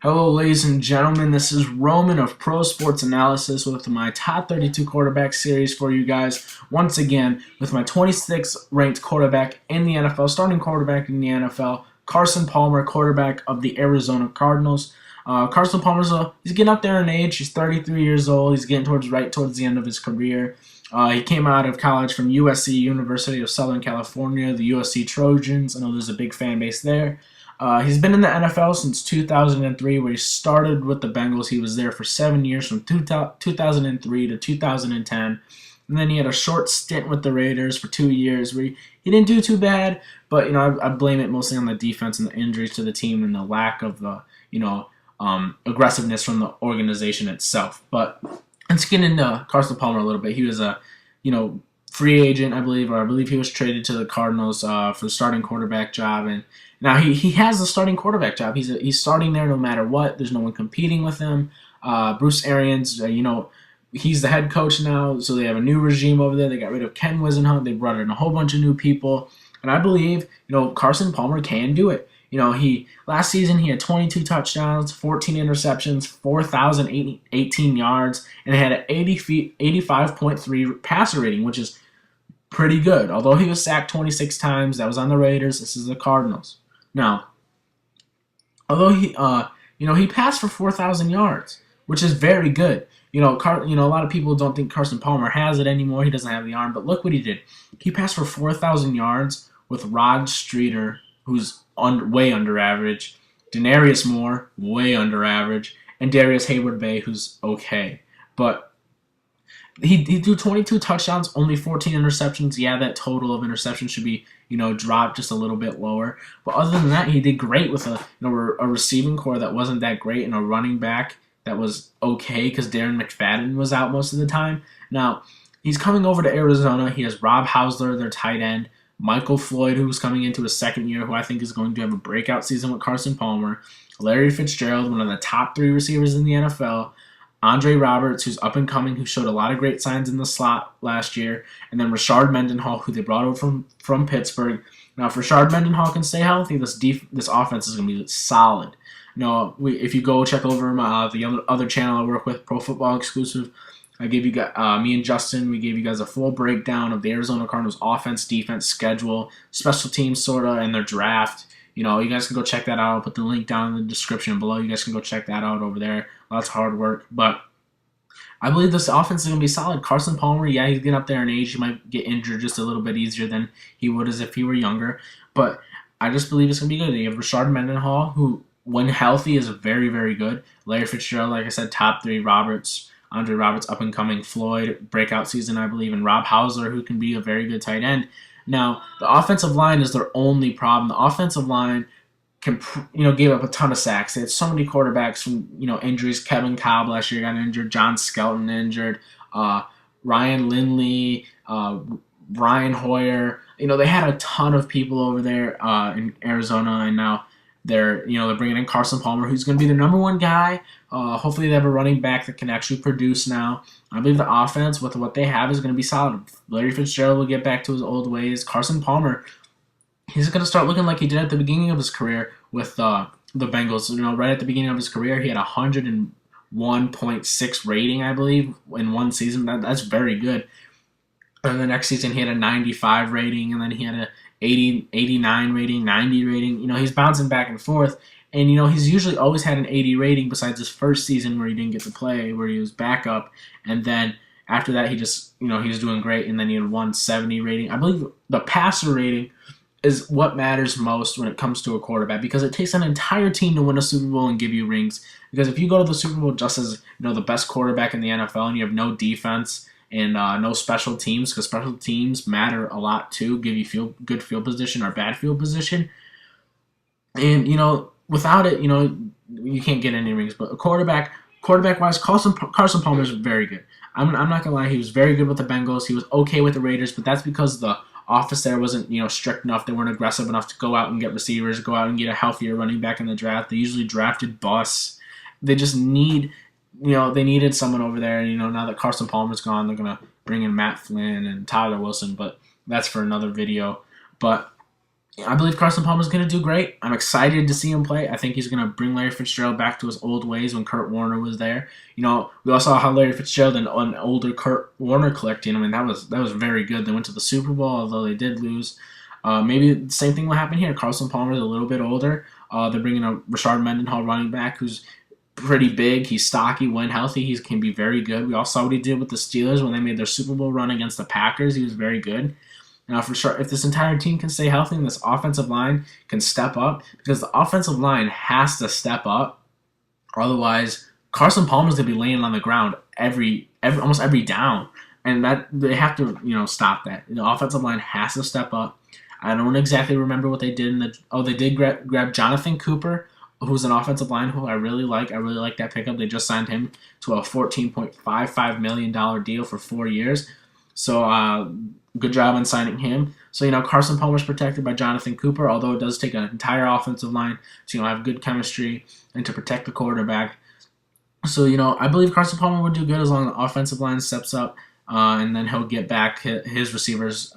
Hello, ladies and gentlemen. This is Roman of Pro Sports Analysis with my top 32 quarterback series for you guys. Once again, with my 26th ranked quarterback in the NFL, starting quarterback in the NFL, Carson Palmer, quarterback of the Arizona Cardinals. Carson Palmer's he's getting up there in age. He's 33 years old. He's getting towards the end of his career. He came out of college from USC, University of Southern California, the USC Trojans. I know there's a big fan base there. He's been in the NFL since 2003, where he started with the Bengals. He was there for 7 years, from 2003 to 2010. And then he had a short stint with the Raiders for 2 years, where he didn't do too bad. But I blame it mostly on the defense and the injuries to the team and the lack of the aggressiveness from the organization itself. But let's get into Carson Palmer a little bit. He was a free agent, I believe he was traded to the Cardinals for the starting quarterback job, and now he has the starting quarterback job. He's starting there no matter what. There's no one competing with him. Bruce Arians, he's the head coach now, so they have a new regime over there. They got rid of Ken Wisenhunt. They brought in a whole bunch of new people, and I believe Carson Palmer can do it. Last season he had 22 touchdowns, 14 interceptions, 4,018 yards, and had an 85.3 passer rating, which is pretty good. Although he was sacked 26 times, that was on the Raiders. This is the Cardinals. Now, although he passed for 4,000 yards, which is very good. A lot of people don't think Carson Palmer has it anymore. He doesn't have the arm, but look what he did. He passed for 4,000 yards with Rod Streeter, who's way under average, Denarius Moore, way under average, and Darius Hayward-Bay, who's okay. But he threw 22 touchdowns, only 14 interceptions. Yeah, that total of interceptions should be, dropped just a little bit lower. But other than that, he did great with a receiving core that wasn't that great and a running back that was okay because Darren McFadden was out most of the time. Now, he's coming over to Arizona. He has Rob Hausler, their tight end, Michael Floyd, who's coming into his second year, who I think is going to have a breakout season with Carson Palmer, Larry Fitzgerald, one of the top 3 receivers in the NFL, Andre Roberts, who's up and coming, who showed a lot of great signs in the slot last year, and then Rashard Mendenhall, who they brought over from Pittsburgh. Now, if Rashard Mendenhall can stay healthy, this offense is going to be solid. If you go check over the other channel I work with, Pro Football Exclusive, I gave you guys, me and Justin, we gave you guys a full breakdown of the Arizona Cardinals offense, defense, schedule, special teams, and their draft. You guys can go check that out. I'll put the link down in the description below. You guys can go check that out over there. Lots of hard work. But I believe this offense is going to be solid. Carson Palmer, yeah, he's getting up there in age. He might get injured just a little bit easier than he would as if he were younger. But I just believe it's going to be good. You have Rashard Mendenhall, who, when healthy, is very, very good. Larry Fitzgerald, like I said, top 3. Andre Roberts, up and coming. Floyd, breakout season, I believe. And Rob Hausler, who can be a very good tight end. Now, the offensive line is their only problem. The offensive line gave up a ton of sacks. They had so many quarterbacks from, injuries. Kevin Cobb last year got injured. John Skelton injured. Ryan Lindley, Brian Hoyer. They had a ton of people over there in Arizona, and now they're bringing in Carson Palmer, who's going to be the number 1 guy. Hopefully they have a running back that can actually produce now. I believe the offense, with what they have, is going to be solid. Larry Fitzgerald will get back to his old ways. Carson Palmer, he's going to start looking like he did at the beginning of his career with the Bengals. Right at the beginning of his career, he had 101.6 rating, I believe, in one season. That's very good. And the next season, he had a 95 rating, and then he had a 80, 89 rating, 90 rating. He's bouncing back and forth. And, he's usually always had an 80 rating besides his first season where he didn't get to play, where he was backup. And then after that, he just, he was doing great. And then he had 170 rating. I believe the passer rating is what matters most when it comes to a quarterback, because it takes an entire team to win a Super Bowl and give you rings. Because if you go to the Super Bowl just as, the best quarterback in the NFL and you have no defense and no special teams, because special teams matter a lot too, give you good field position or bad field position. And, without it, you can't get any rings. But quarterback-wise, Carson Palmer is very good. I'm not going to lie. He was very good with the Bengals. He was okay with the Raiders, but that's because the office there wasn't, strict enough. They weren't aggressive enough to go out and get receivers, go out and get a healthier running back in the draft. They usually drafted busts. They just need, they needed someone over there. Now that Carson Palmer's gone, they're going to bring in Matt Flynn and Tyler Wilson, but that's for another video. But I believe Carson Palmer is going to do great. I'm excited to see him play. I think he's going to bring Larry Fitzgerald back to his old ways when Kurt Warner was there. We all saw how Larry Fitzgerald and an older Kurt Warner clicked. And that was very good. They went to the Super Bowl, although they did lose. Maybe the same thing will happen here. Carson Palmer is a little bit older. They're bringing a Rashard Mendenhall running back who's pretty big. He's stocky. When healthy, he can be very good. We all saw what he did with the Steelers when they made their Super Bowl run against the Packers. He was very good. Now, for sure, if this entire team can stay healthy and this offensive line can step up, because the offensive line has to step up, otherwise Carson Palmer's gonna be laying on the ground almost every down, and that they have to stop that. The offensive line has to step up. I don't exactly remember what they did they did grab Jonathan Cooper, who's an offensive line who I really like. I really like that pickup. They just signed him to a $14.55 million deal for 4 years. So good job on signing him. So Carson Palmer's protected by Jonathan Cooper, although it does take an entire offensive line to have good chemistry and to protect the quarterback. So I believe Carson Palmer would do good as long as the offensive line steps up, and then he'll get back his receivers.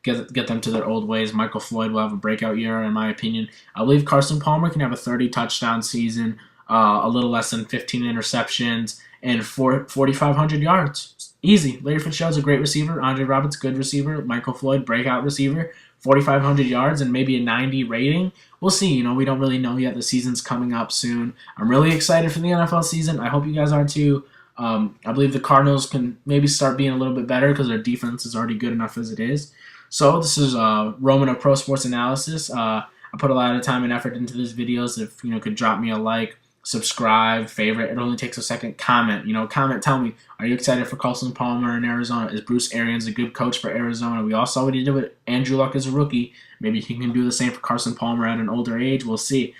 Get them to their old ways. Michael Floyd will have a breakout year, in my opinion. I believe Carson Palmer can have a 30-touchdown season, a little less than 15 interceptions, and 4,500 yards. Easy. Larry Fitzgerald's a great receiver. Andre Roberts, good receiver. Michael Floyd, breakout receiver. 4,500 yards and maybe a 90 rating. We'll see. We don't really know yet. The season's coming up soon. I'm really excited for the NFL season. I hope you guys are too. I believe the Cardinals can maybe start being a little bit better because their defense is already good enough as it is. So this is Roman of Pro Sports Analysis. I put a lot of time and effort into these videos. If could drop me a like, subscribe, favorite. It only takes a second. Comment. Comment. Tell me, are you excited for Carson Palmer in Arizona? Is Bruce Arians a good coach for Arizona? We all saw what he did with Andrew Luck as a rookie. Maybe he can do the same for Carson Palmer at an older age. We'll see.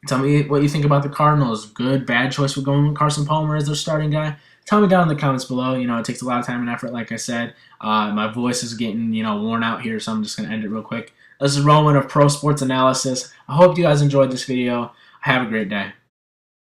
Tell me what you think about the Cardinals. Good, bad choice for going with Carson Palmer as their starting guy? Tell me down in the comments below. It takes a lot of time and effort, like I said. My voice is getting, worn out here, so I'm just going to end it real quick. This is Roman of Pro Sports Analysis. I hope you guys enjoyed this video. Have a great day.